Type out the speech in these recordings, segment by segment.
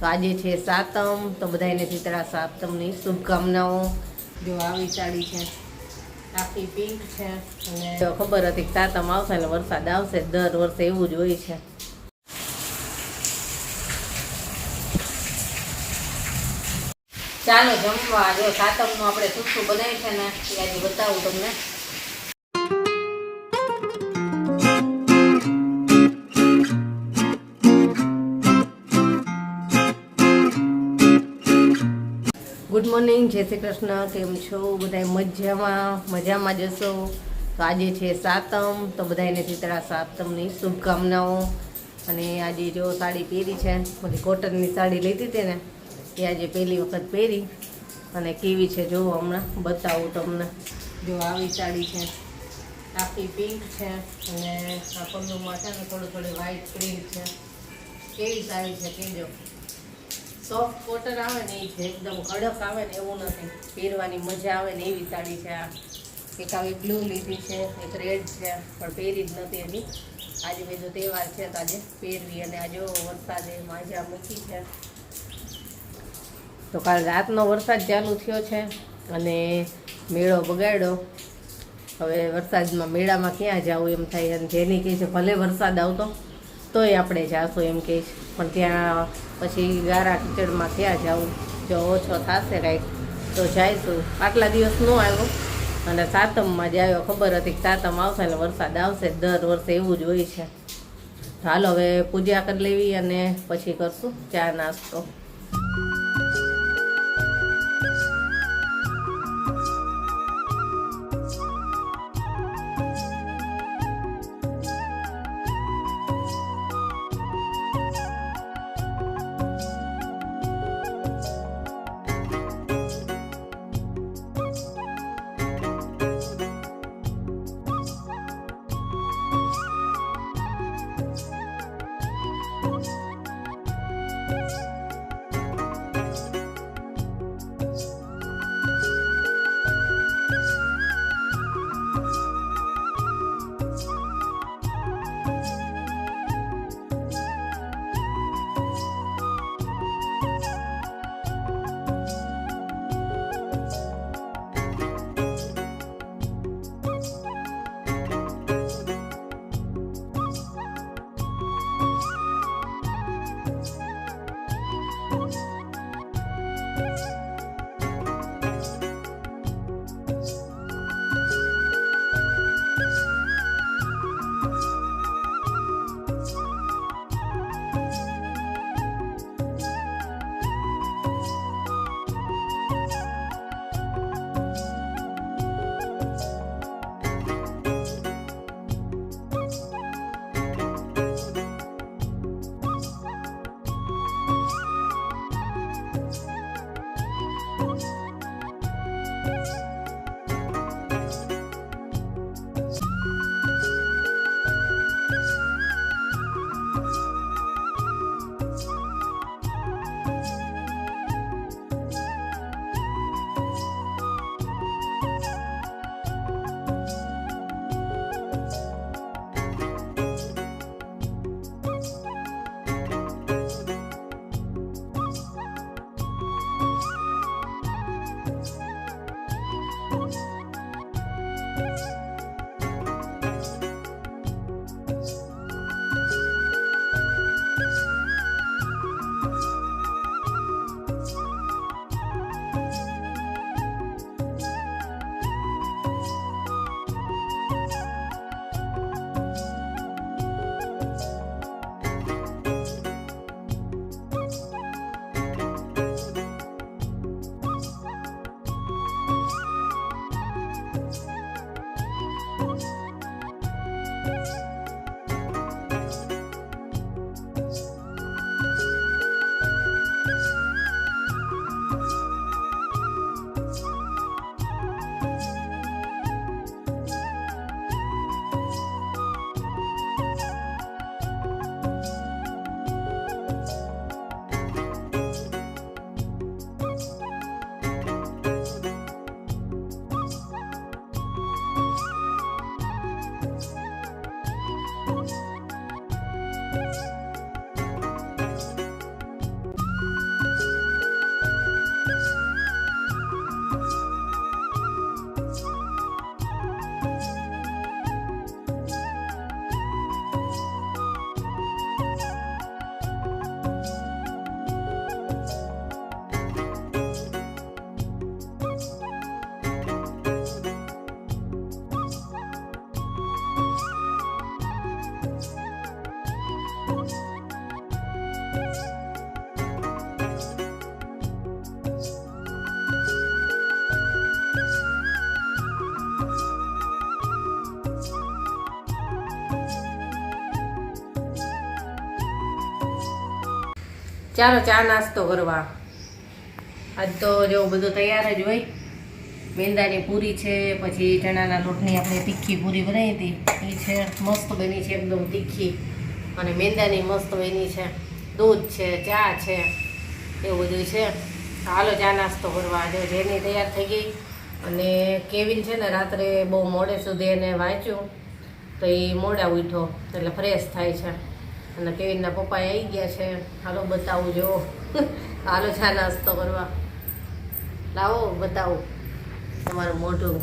તો આજે છે સાતમ, તો બધાને શીતળા સાતમની શુભકામનાઓ। જો આવી સાડી છે, આખી પિંક છે અને ખબર હતી કે સાતમ આવશે એટલે વરસાદ આવશે, દર વર્ષે એવું જ હોય છે। ચાલો જમવા। જો સાતમનું આપણે શું શું બનાવ્યું છે ને એ આજે બતાવું તમને। ગુડ મોર્નિંગ, જય શ્રી કૃષ્ણ। કેમ છો બધા? મજામાં જશો। તો આજે છે સાતમ, તો બધાને શીતળા સાતમની શુભકામનાઓ। અને આજે જો સાડી પહેરી છે, બધી કોટનની સાડી લીધી હતી ને એ આજે પહેલી વખત પહેરી અને કેવી છે જો હમણાં બતાવું તમને। જો આવી સાડી છે, આખી પિંક છે અને આ પલ્લુમાં છે ને થોડી વ્હાઈટ પ્રિન્ટ છે। કેવી સાડી છે કહેજો। સોફ્ટ કોટન આવે ને એ છે, એકદમ કડક આવે ને એવું નથી, પહેરવાની મજા આવે ને એવી સાડી છે। આ એક આવી બ્લુ લીધી છે, એક રેડ છે, પણ પહેરી જ નથી હજી। આજે બીજો તહેવાર છે તો આજે પહેરવી। અને આજે વરસાદે માજા મૂકી છે, તો કાલ રાતનો વરસાદ ચાલુ થયો છે અને મેળો બગાડ્યો। હવે વરસાદમાં મેળામાં ક્યાં જવું એમ થાય, અને જેની કહે છે ભલે વરસાદ આવતો તોય આપણે જાશું એમ કહે છે, પણ ત્યાં પછી ગારા કીચડમાં ક્યાં જવું। જો ઓછો થશે કાંઈક તો જઈશું। આટલા દિવસ ન આવ્યો અને સાતમમાં જ આવ્યો। ખબર હતી કે સાતમ આવશે એટલે વરસાદ આવશે, દર વર્ષે એવું જ હોય છે। હાલો હવે પૂજા કરી લેવી અને પછી કરશું ચા નાસ્તો। ચાલો ચા નાસ્તો કરવા. આજ તો જેવું બધું તૈયાર જ હોય. મેંદાની પૂરી છે, પછી ચણાના લોટની આપણે તીખી પૂરી બનાવી હતી એ છે, મસ્ત બની છે એકદમ તીખી, અને મેંદાની મસ્ત બની છે, દૂધ છે, ચા છે, એવું બધું છે. હાલો ચા નાસ્તો કરવા. જો જેની તૈયાર થઈ ગઈ, અને કેવિન છે ને રાત્રે બહુ મોડે સુધી એને વાંચ્યું તો એ મોડા ઉઠો એટલે ફ્રેશ થાય છે, અને કેવિનના પપ્પા આવી ગયા છે. હાલો બતાવું જો. હાલો ચા નાસ્તો કરવા. લાવો બતાવું તમારું મોઢું.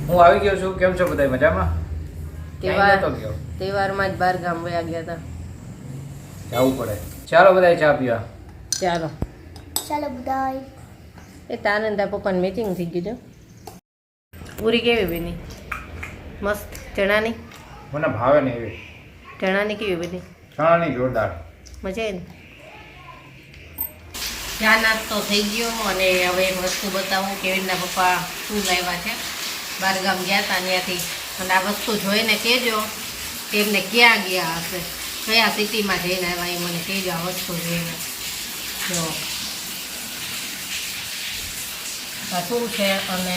હું આવી ગયો છું. કેમ છો બધા? મજામાં? તહેવારમાં જ બહાર ગામ વયા ગયા હતા. જવું પડે. ચાલો બધા ચા પીવા. ચાલો ચાલો બધાય. એ તાનંદ તાર પપ્પાને મેચિંગ થઈ ગયું છે. પૂરી કેવી બની? મસ્ત. ચણાની મને ભાવે ને એવી. ચણાની કેવી બની? ચણાની જોરદાર. મજા આવી ને? ચા નાસ્તો થઈ ગયો, અને હવે એક વસ્તુ બતાવું. કેવિનના પપ્પા શું લાવ્યા છે. બહારગામ ગયા હતા ત્યાંથી, અને આ વસ્તુ જોઈને કહેજો કે એમને ક્યાં ગયા હશે, કયા સિટીમાં જઈને આવ્યા એ મને કહેજો આ વસ્તુ જોઈને. જો આ શું છે, અને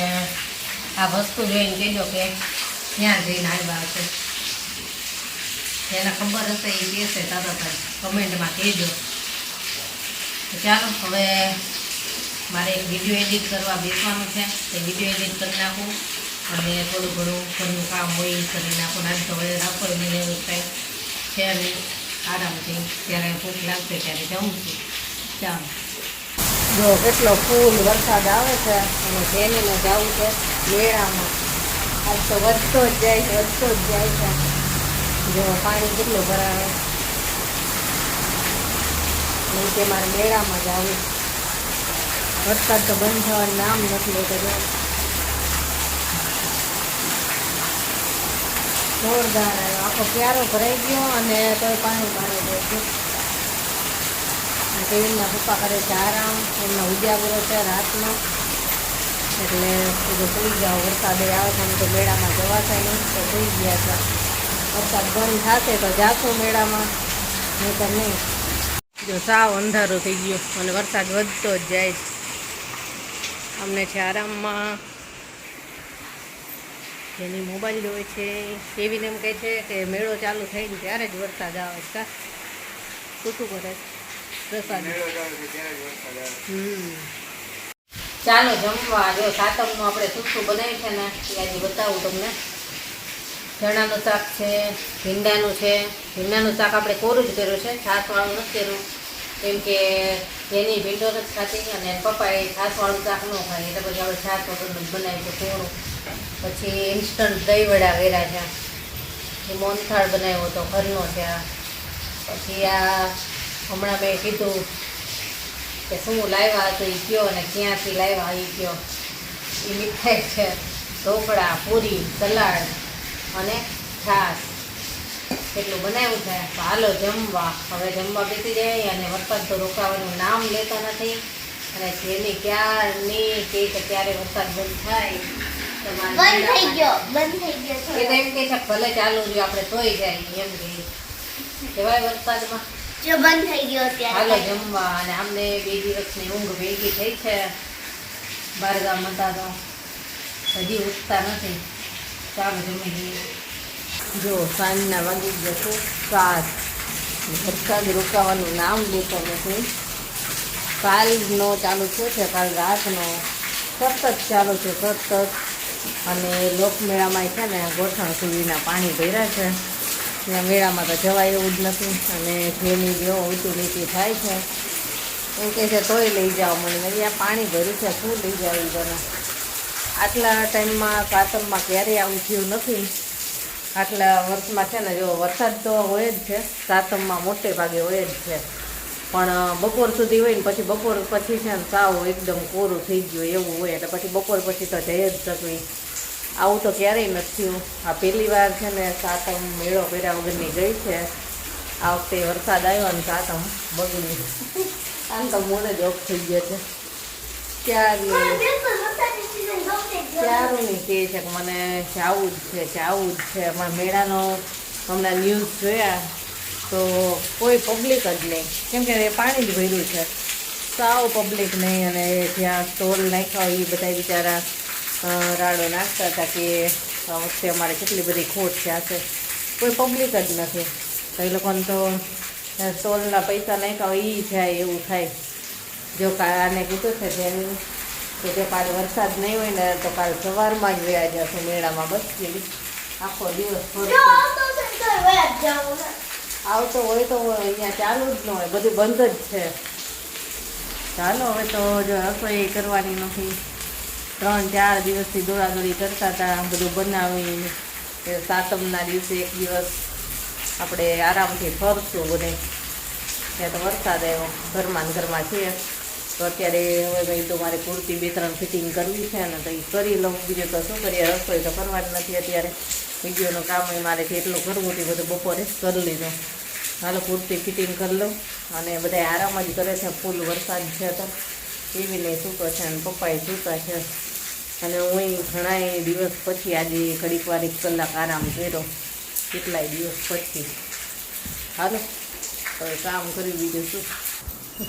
આ વસ્તુ જોઈને કહેજો કે ક્યાં જઈને આવ્યા હશે. જેને ખબર હશે એ કહેશે તરત જ કમેન્ટમાં કહેજો. ચાલો હવે મારે એક વિડીયો એડિટ કરવા બેસવાનું છે, તે વિડીયો એડિટ કરી નાખું, અને થોડું ઘણું ઘરનું કામ હોય એ કરી નાખું. આજ તો હવે રસોઈ મને એવું કંઈ છે નહીં, આરામથી જ્યારે ભૂખ લાગશે ત્યારે જમું છું. ચાલો જો કેટલો ફૂલ વરસાદ આવે છે, અને જેને જવું છે મેળામાં. આજ તો વધતો જ જાય છે, વધતો જ જાય છે. જો પાણી કેટલું ભરાવે, નહીં કે મારે મેળામાં જ આવું. વરસાદ તો બંધ થવાનું નામ નથી લેતો. જોરદાર આખો પ્યારો ભરાઈ ગયો, અને તોય પાણી પાણી જાય છે. કેવિનના પપ્પા કરે છે આરામ, એમનો ઉજાગરો છે રાતનો, એટલે બધું સુઈ જાઓ. વરસાદ આવે છે તો મેળામાં જવાશે નહીં, તો સુઈ ગયા છે. વરસાદ બંધ થશે તો જાશું મેળામાં, નહીં તો નહીં. જો સાવ અંધારું થઈ ગયું, અને વરસાદ વધતો જ જાય છે. અમને છે આરામમાં. જેની મોબાઈલ જોવે છે કેવીને એમ કહે છે કે મેળો ચાલુ થઈ ને ત્યારે જ વરસાદ આવે છે. શું કરે પ્રસાદ? ચાલો જમવા. જો સાતમનું આપણે શું બનાવ્યું છે ને એ આજે બતાવું તમને. ચણાનું શાક છે, ભીંડાનું છે. ભીંડાનું શાક આપણે કોરું જ કર્યું છે, છાશવાળું નથી કર્યું, કેમ કે જેની ભીંડો નથી ખાતી, અને પપ્પાએ છાશવાળું શાક ન ખાય, એટલે પછી આપણે છાશ વગરનું બનાવ્યું છે કોરું. પછી ઇન્સ્ટન્ટ દહીં વડા વેરા છે, એ મોનથાળ બનાવ્યો હતો ઘરનો છે. પછી આ હમણાં મેં કીધું કે શું લાવ્યા હતું એ કયો, અને ક્યાંથી લાવ્યા એ કયો. એ મીઠાઈ છે, ઢોકળા, પૂરી, સલાડ અને છાશ. એટલું બનાવ્યું છે. તો હાલો જમવા. હવે જમવા બેસી જાય, અને વરસાદ તો રોકાવાનું નામ લેતો નથી, અને જેની ક્યારની કે ક્યારે વરસાદ બંધ થાય. બંધ થઈ ગયો. એ તો એમ કે છે ભલે ચાલુ રહ્યું, આપણે તોય જાય એમ કહેવાય વરસાદમાં. જો બંધ થઈ ગયો હાલો ત્યારે જમવા. અને આમને 2 દિવસની ઊંઘ ભેગી થઈ છે. બહારગામ હતા તો હજી ઉઠતા નથી. ચાલો જમી લઈએ. જો સાંજના વાગી ગયા છે 7. વરસાદ રોકાવાનું નામ લેતો નથી. કાલનો ચાલુ થયો છે, કાલ રાતનો સતત ચાલુ છે, સતત. અને લોકમેળામાં છે ને ગોઠણ સુધીના પાણી ભર્યા છે. ત્યાં મેળામાં તો જવાય એવું જ નથી, અને જેની જેવો ઊંચું નીચી થાય છે એમ કહે છે તોય લઈ જાઓ મને. અહીંયા પાણી ભર્યું છે, શું લઈ જાવ તને? આટલા ટાઈમમાં સાતમમાં ક્યારેય આવું થયું નથી. આટલા વર્ષમાં છે ને જો વરસાદ તો હોય જ છે, સાતમમાં મોટે ભાગે હોય જ છે, પણ બપોર સુધી હોય ને પછી બપોર પછી છે ને સાવ એકદમ કોરું થઈ ગયું એવું હોય, એટલે પછી બપોર પછી તો જઈ જ શકવી. આવું તો ક્યારેય નથી થયું. આ પહેલી વાર છે ને સાતમ મેળો કર્યા વગરની ગઈ છે. આ વખતે વરસાદ આવ્યો અને સાતમ બગડી. આમ તો મોડે જ ઓફ થઈ ગયા છે. ક્યારની કહે છે કે મને જાવું જ છે, જાવું જ છે. અમારા મેળાનો હમણાં ન્યૂઝ જોયા તો કોઈ પબ્લિક જ નહીં, કેમ કે પાણી જ ભર્યું છે, સાવ પબ્લિક નહીં. અને જ્યાં સ્ટોલ નાખ્યા હોય એ બધા બિચારા રાડો નાખતા હતા કે આ વખતે અમારે કેટલી બધી ખોટ છે, આ છે. કોઈ પબ્લિક જ નથી. તો એ લોકોને તો સ્ટોલના પૈસા નાખ્યા હોય એ જાય એવું થાય. જો આને કીધું છે જેની કે જો કાલે વરસાદ નહીં હોય ને તો કાલે સવારમાં જ વ્યા જશે મેળામાં. બસ જેવી આખો દિવસ આવતો હોય તો અહીંયા ચાલુ જ ન હોય, બધું બંધ જ છે. ચાલો હવે તો જો રસોઈ કરવાની નથી, 3-4 દિવસથી દોડાદોડી કરતા હતા બધું બનાવી. સાતમના દિવસે એક દિવસ આપણે આરામથી ફરશું બધે. ત્યાં તો વરસાદ આવ્યો, ઘરમાં ને ઘરમાં છીએ. તો અત્યારે હવે ભાઈ તો મારે કુર્તી 2-3 ફિટિંગ કરવી છે ને તો એ કરી લઉં. બીજું તો શું કરીએ, રસોઈ તો કરવાની નથી અત્યારે. વિડીયોનું કામ એ મારે જેટલું કરવું હતું બધું બપોરે જ કરી લીધું. હાલો કુર્તી ફિટિંગ કરી લઉં. અને બધા આરામ જ કરે છે, ફૂલ વરસાદ છે તો એવીને સૂતો છે અને પપ્પાએ સૂતા છે. અને હું ઘણા દિવસ પછી આજે ઘડીક વાર 1 કલાક આરામ કર્યો, કેટલાય દિવસ પછી. હાલો હવે કામ કર્યું, બીજું શું.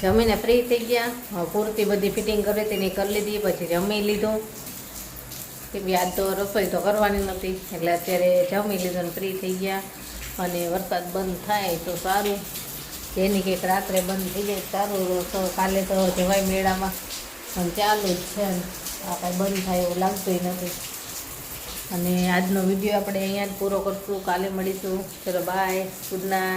જમીને ફ્રી થઈ ગયા, કુર્તી બધી ફિટિંગ કરે તેની કરી લીધી, પછી જમી લીધું. કે બી આજ તો રસોઈ તો કરવાની નથી એટલે અત્યારે જમી લીધું ને ફ્રી થઈ ગયા. અને વરસાદ બંધ થાય તો સારું, જેની કંઈક રાત્રે બંધ થઈ જાય સારું. તો કાલે તો જવાય મેળામાં, પણ ચાલુ જ છે, આ કાંઈ બંધ થાય એવું લાગતું નથી. અને આજનો વિડીયો આપણે અહીંયા જ પૂરો કરશું, કાલે મળીશું. ચલો બાય, ગુડ નાઇટ.